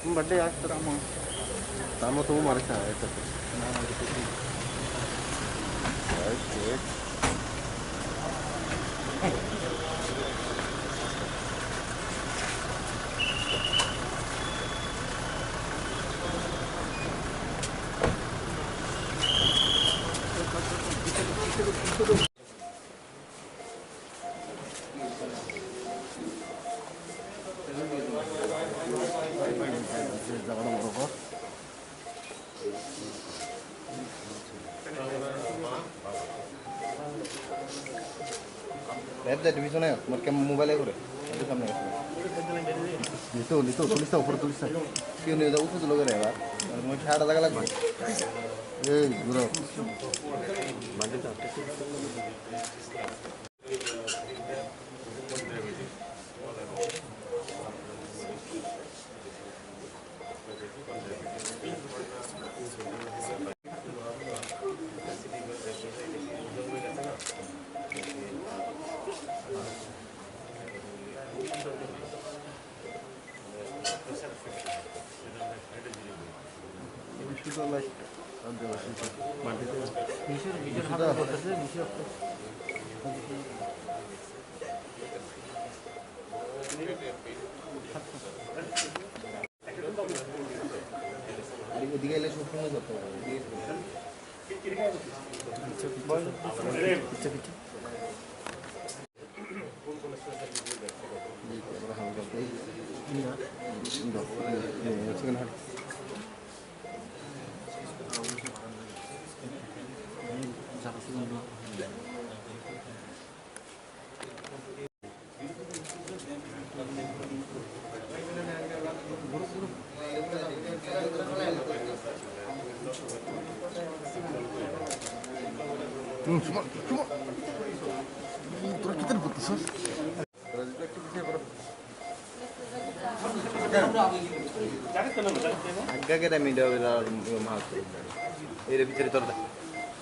Birthday आज तो रामो तो मारे सा है तो Lihat divisionnya, mereka mobile gore. Itu samne. Itu tulis upor tulis. Kieu ne udah usus logo ya, mau chhada daga lagbe. Guru. Mandi ta. Sudah lah, ada masih mandi tu. Misir apa tu? Misir apa? Tiga ilas shopping ada tu. Cuma terus kita putus. Agak kita minda bila mahal. Ini bicara terus.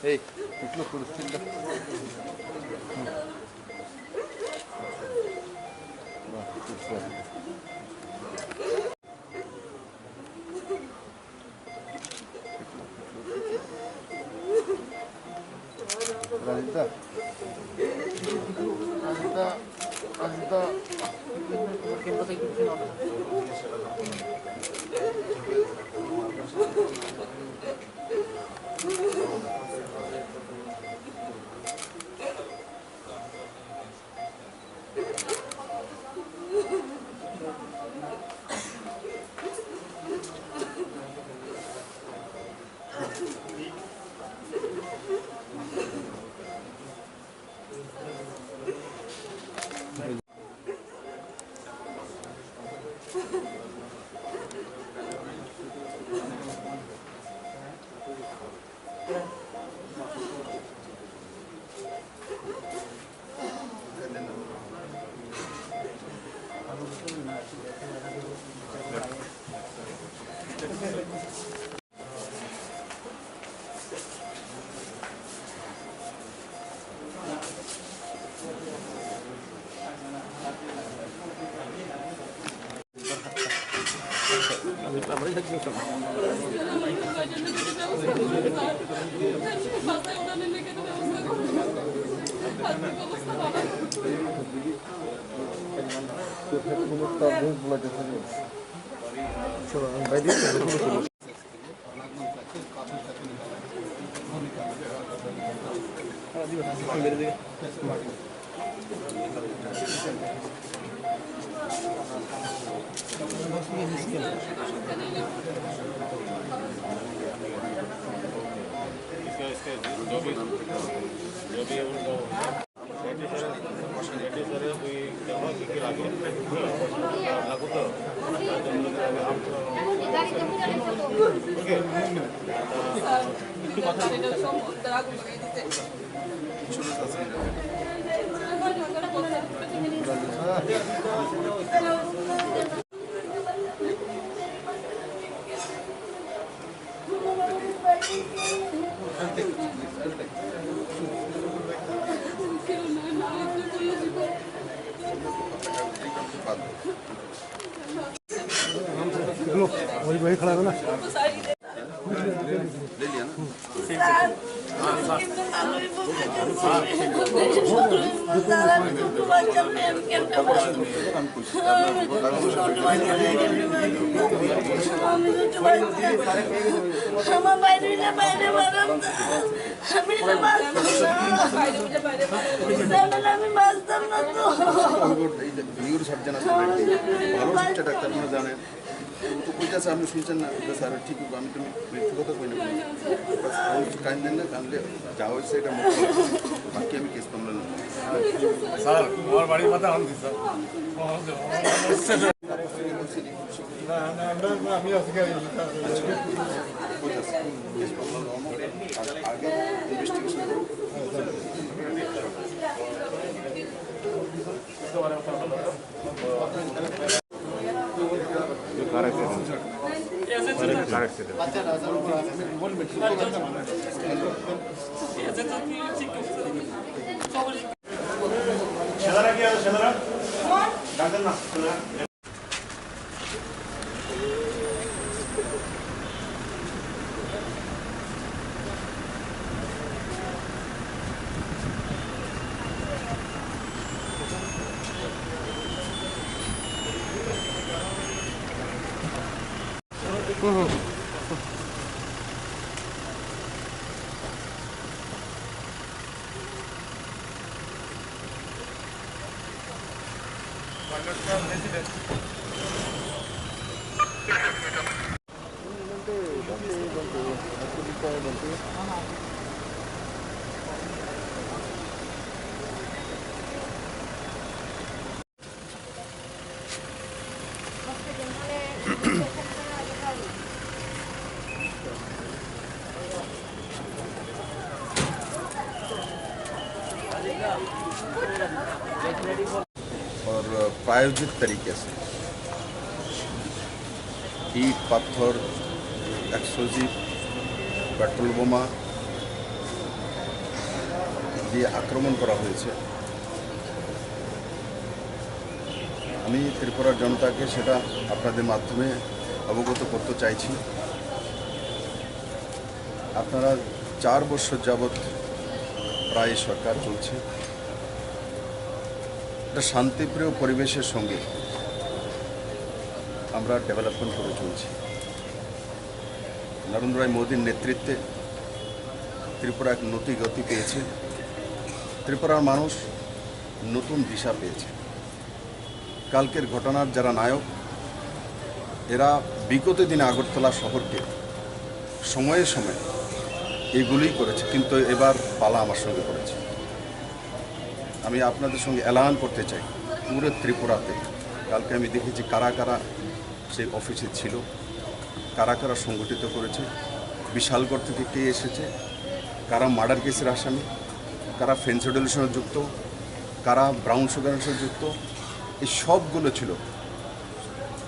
Itu terus kita. Wah, terus. Azita. वही वही खड़ा है ना জানেন তো কইতাছে আপনি শুনছেন না স্যার ঠিক আমি তুমি মৃত্যু কথা কই না কান দেন না কানলে যা হয়েছে এটা বাকি আমি কেস মামলা না স্যার আমার বাড়ির কথা আনছি স্যার আমি আজকে আগে ইনভেস্টিগেশন और प्रायोजित तरीके से ईट पत्थर एक्सप्लोजिव पेट्रोल बोमा দিয়ে আক্রমণ করা হয়েছে। আমি ত্রিপুরার জনতাকে সেটা আপনাদের মাধ্যমে অবগত করতে চাইছি। আপনারা 4 বছর যাবৎ প্রায় সরকার চলছে, একটা শান্তিপ্রিয় পরিবেশের সঙ্গে আমরা ডেভেলপমেন্ট করে চলছি। নরেন্দ্র ভাই মোদীর নেতৃত্বে ত্রিপুরা এক নতুন গতি পেয়েছে, ত্রিপুরার মানুষ নতুন দিশা পেয়েছে। কালকের ঘটনার যারা নায়ক, এরা বিগত দিনে আগরতলা শহরকে সময়ে সময়ে এগুলোই করেছে, কিন্তু এবার পালা আমার সঙ্গে করেছে। আমি আপনাদের সঙ্গে এলান করতে চাই, পুরো ত্রিপুরাতে কালকে আমি দেখেছি কারা কারা সেই অফিসে ছিল, কারা কারা সংগঠিত করেছে, বিশালগড় থেকে কে এসেছে, কারা মার্ডার কেসের আসামি, কারা ফেন্সিডিলের সঙ্গে যুক্ত, কারা ব্রাউন সুগারের সঙ্গে যুক্ত, এই সবগুলো ছিল।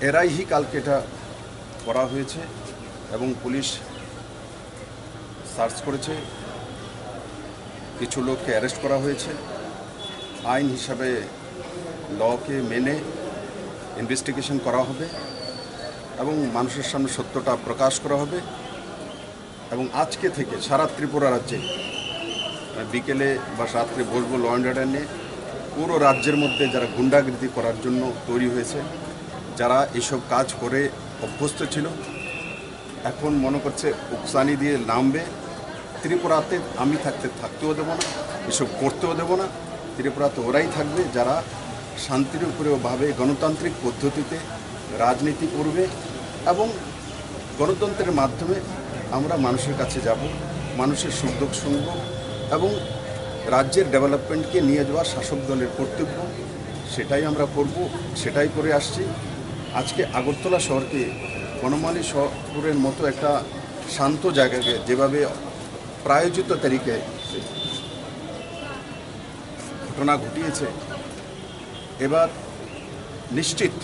এরাই কালকে এটা করা হয়েছে এবং পুলিশ সার্চ করেছে, কিছু লোককে অ্যারেস্ট করা হয়েছে। আইন হিসাবে লকে মেনে ইনভেস্টিগেশন করা হবে এবং মানুষের সামনে সত্যটা প্রকাশ করা হবে। এবং আজকে থেকে সারা ত্রিপুরা রাজ্যে বিকেলে বা রাত্রে বসবো ল অ্যান্ড অর্ডার নিয়ে, পুরো রাজ্যের মধ্যে যারা গুন্ডাগিরি করার জন্য তৈরি হয়েছে, যারা এসব কাজ করে অভ্যস্ত ছিল, এখন মনে করছে উকসানি দিয়ে নামবে। ত্রিপুরাতে আমি থাকতেও দেবো না, এসব করতেও দেবো না। ত্রিপুরাতে ওরাই থাকবে যারা শান্তিরভাবে গণতান্ত্রিক পদ্ধতিতে রাজনীতি করবে এবং গণতন্ত্রের মাধ্যমে আমরা মানুষের কাছে যাব, মানুষের সুখ দুঃখ শুনব এবং রাজ্যের ডেভেলপমেন্টকে নিয়ে যাওয়া শাসক দলের কর্তব্য, সেটাই আমরা করব, সেটাই করে আসছি। আজকে আগরতলা শহরকে বনমালী শহরের মতো একটা শান্ত জায়গাকে যেভাবে প্রায়োজিত তারিখে ঘটনা ঘটিয়েছে, এবার নিশ্চিত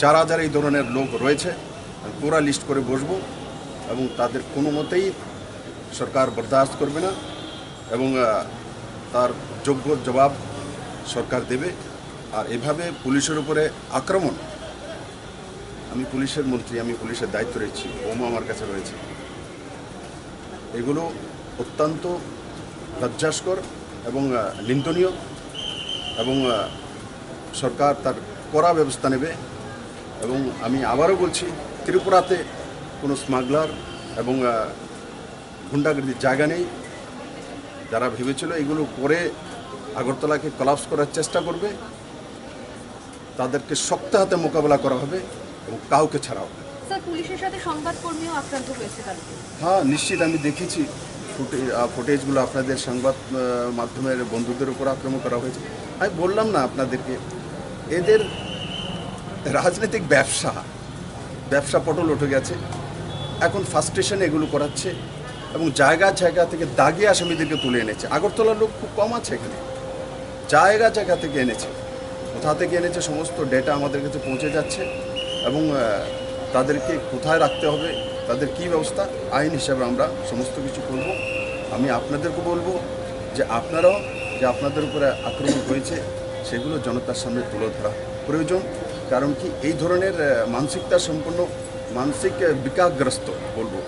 যারা যারা এই ধরনের লোক রয়েছে পুরা লিস্ট করে বসবো এবং তাদের কোনো মতেই সরকার বরদাস্ত করবে না এবং তার যোগ্য জবাব সরকার দেবে। আর এভাবে পুলিশের উপরে আক্রমণ আমি পুলিশের মন্ত্রী, আমি পুলিশের দায়িত্ব রয়েছি, ওমা আমার কাছে রয়েছে। এগুলো অত্যন্ত লজ্জাস্কর এবং নিন্দনীয়, এবং সরকার তার কড়া ব্যবস্থা নেবে। এবং আমি আবারও বলছি, ত্রিপুরাতে কোনো স্মাগলার এবং গুন্ডাগর্দির জায়গা নেই। যারা ভেবেছিল এগুলো করে আগরতলাকে কলাপস করার চেষ্টা করবে, তাদেরকে শক্ত হাতে মোকাবেলা করা হবে এবং কাউকে ছাড়া হবে। স্যার, পুলিশের সাথে সংবাদকর্মীও আক্রান্ত হয়েছে কালকে। হ্যাঁ, নিশ্চিত আমি দেখেছি ফুটেজগুলো। আপনাদের সংবাদ মাধ্যমের বন্ধুদের উপর আক্রমণ করা হয়েছে। আমি বললাম না আপনাদেরকে, এদের রাজনৈতিক ব্যবসা পটল উঠে গেছে। এখন ফার্স্টেশনে এগুলো করাচ্ছে এবং জায়গা থেকে দাগিয়ে আসামিদেরকে তুলে এনেছে। আগরতলার লোক খুব কম আছে এখানে, জায়গা থেকে এনেছে। কোথা থেকে এনেছে সমস্ত ডেটা আমাদের কাছে পৌঁছে যাচ্ছে, এবং তাদেরকে কোথায় রাখতে হবে, তাদের কী ব্যবস্থা, আইন হিসাবে আমরা সমস্ত কিছু করব। আমি আপনাদেরকে বলবো যে আপনারাও যে আপনাদের উপরে আক্রমণ হয়েছে সেগুলো জনতার সামনে তুলে ধরা প্রয়োজন। কারণ কি, এই ধরনের মানসিকতা সম্পন্ন, মানসিক বিকারগ্রস্ত বলবো,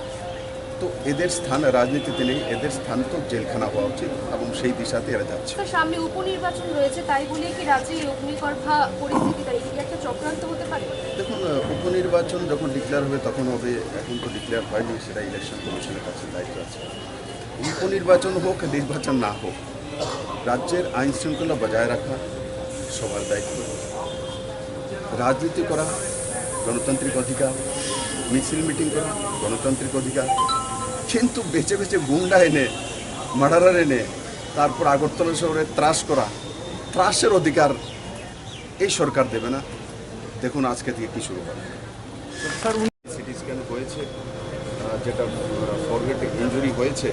তো এদের স্থান রাজনীতিতে নেই। এদের স্থান তো জেলখানা হওয়া উচিত, এবং সেই দিশাতে এরা যাচ্ছে। স্যার, সামনে উপনির্বাচন রয়েছে, তাই বলে কি রাজ্যে এই অগ্নিগর্ভা পরিস্থিতিটা এই একটা চক্রান্ত হতে পারে? দেখুন, উপনির্বাচন যখন ডিক্লেয়ার হবে তখন হবে। এখন তো ডিক্লেয়ার হয়নি, সেটা ইলেকশন কমিশনের কাছে দায়িত্ব আছে। উপনির্বাচন হোক, নির্বাচন না হোক, রাজ্যের আইন শৃঙ্খলা বজায় রাখা সবার দায়িত্ব। রাজনীতি করা গণতান্ত্রিক অধিকার, মিছিল মিটিং করা গণতান্ত্রিক অধিকার, কিন্তু বেছে গুন্ডা এনে, মার্ডারার এনে তারপর আগরতলা শহরে ত্রাসের অধিকার এই সরকার দেবে না। দেখুন আজকে থেকে কী শুরু হবে। সিটি স্ক্যান হয়েছে, যেটা ফরগেটিং ইঞ্জুরি হয়েছে,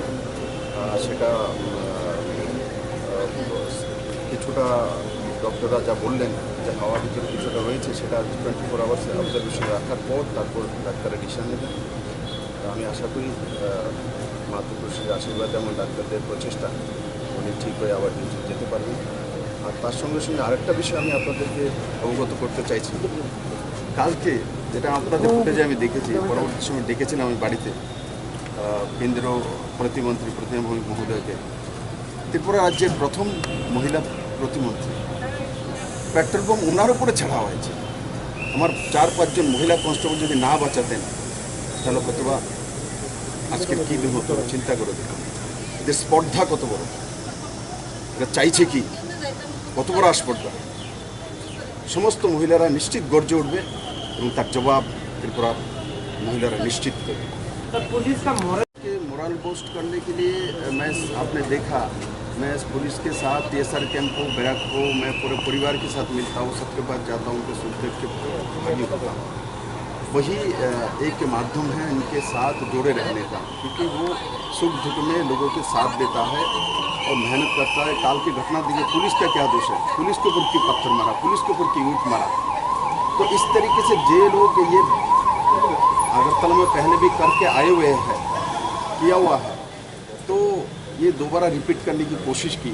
সেটা কিছুটা ডক্টররা যা বললেন যে হাওয়ার ভিতরে কিছুটা রয়েছে, সেটা 24 আওয়ার্স অবজারভেশন রাখার পর তারপর ডাক্তারের ডিসিশন নেবেন। আমি আশা করি মাতৃপুরুষের আশীর্বাদ এবং ডাক্তারদের প্রচেষ্টা উনি ঠিক হয়ে আবার ডিউটি যেতে পারবেন। আর তার সঙ্গে আরেকটা বিষয় আমি আপনাদেরকে অবগত করতে চাইছি। কালকে যেটা আপনাদের ফুটেজে আমি দেখেছি, পরবর্তী সময় ডেকেছিলাম আমি বাড়িতে কেন্দ্রীয় প্রতিমন্ত্রী প্রতিমা ভৌমিক মহোদয়কে। ত্রিপুরা রাজ্যের প্রথম মহিলা প্রতিমন্ত্রী, পেট্রোল বোম ওনার উপরে ছাড়া হয়েছে। আমার 4-5 জন মহিলা কনস্টেবল যদি না বাঁচাতেন তাহলে কতবা আজকের কী দিন হতো, চিন্তা করে দেখুন। এদের স্পর্ধা কত বড়, এটা চাইছে কি, কত বড় স্পর্ধা। সমস্ত মহিলারা নিশ্চিত গর্জে উঠবে এবং তার জবাব ত্রিপুরার महिला निश्चित करें। पुलिस का मोरल बूस्ट करने के लिए आपने देखा, मैं पुलिस के साथ TSR कैंप को, बैरक को, मैं पूरे परिवार के साथ मिलता हूँ, सबके पास जाता हूँ, उनके सुख दुख के भागी होता हूँ। वही एक माध्यम है इनके साथ जुड़े रहने का, क्योंकि वो सुख दुख में लोगों के साथ देता है और मेहनत करता है। काल की घटना देखिए, पुलिस का क्या दोष है, पुलिस के ऊपर क्यों पत्थर मारा, पुलिस के ऊपर क्यों ईंट मारा। तो इस तरीके से जे लोग ये अगरतला में पहले भी करके आए हुए हैं, किया हुआ है, तो ये दोबारा रिपीट करने की कोशिश की,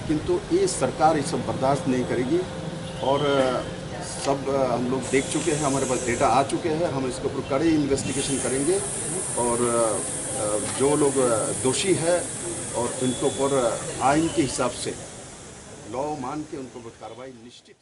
किंतु ये सरकार ये सब बर्दाश्त नहीं करेगी। और सब हम लोग देख चुके हैं, हमारे पास डेटा आ चुके हैं, हम इसके ऊपर कड़े इन्वेस्टिगेशन करेंगे और जो लोग दोषी है और उनके ऊपर आइन के हिसाब से लॉ मान के उनको कार्रवाई निश्चित